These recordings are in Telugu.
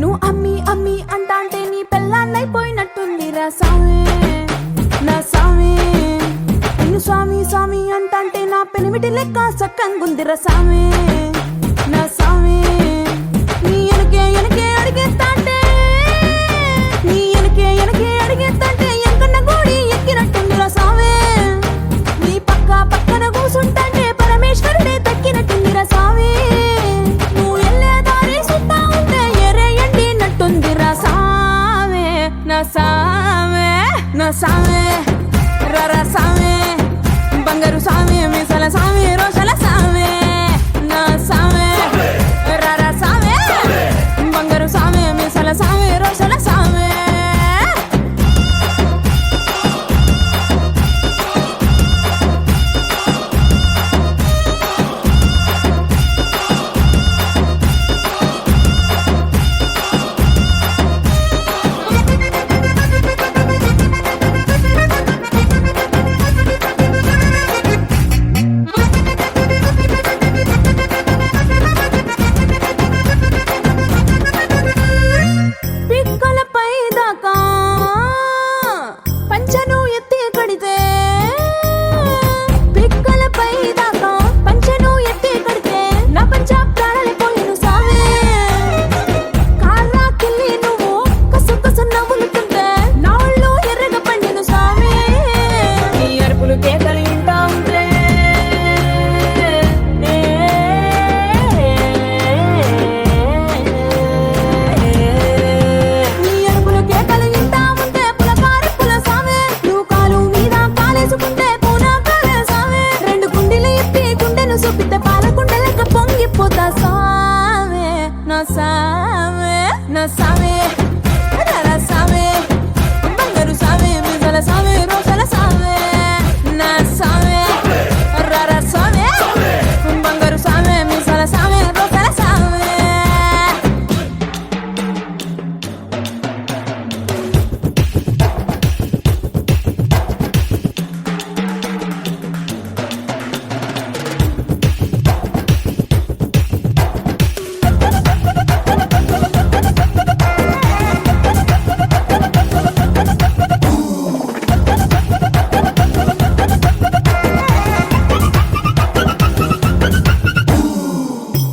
నువ్వు అమ్మి అమ్మి అంటాంటే నీ పెళ్ళాన్నైపోయినట్టుందిరా సామి నా సామి. నిన్ను స్వామి స్వామి అంటాంటే నా పెనిమిటి లెక్క సక్కంగుందిరా సామి నా సామి. నీ ఎనకే ఎనకే అడిగేస్తాంటే నీ ఎనకే ఎనకే అడిగేస్తాంటే ఎంకన్న గోడి ఎక్కినట్టుందిరా సామి. నీ పక్క పక్కన కూసుంటాంటే పరమేశ్వరుడే తక్కినట్టుందిరా సామి. నువ్వు ఎల్లే దారి సుత్తా ఉంటే ఎర్రయ్యండినట్టుందిరా సామి నా సామి నా సామి. రరా సామి బంగారు సామి మీసల సామి రోషల సామి నా సామి. రరా సామి బంగారు సామి మీసల సామి రోషల సామి. పిక్కలపై దాకా పంచను ఎత్తి కడితే పిక్కలపై దాకా పంచను ఎత్తి కడితే నా పంచ ప్రాణాలే పోయిను సామి. కాళ్ళకెళ్ళి నువ్వు కసు కసు నవ్వులుతుంటే నా ఒళ్ళు ఎర్రగా పండిను సామి. నీ అరుపులు కేకలు ఇంటా ఉంటే నీ అరుపులు కేకలు ఇంటా ఉంటే పులకారి పుల సామి. నువ్వు కాలు మీద కాలేసుకుంటే పూనా కాలే సామి. రెండు గుండెలు ఇప్పి గుండెను చూపితే పాల గుండె లెక్క పొంగిపోతా సామి నా సామి నా సామి. రరా సామి బంగారు సామి మీసల సామి రోషల సామి నా సామి. రరా సామి బంగారు సామి మీసల సామి రోషల సామి.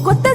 కొత్త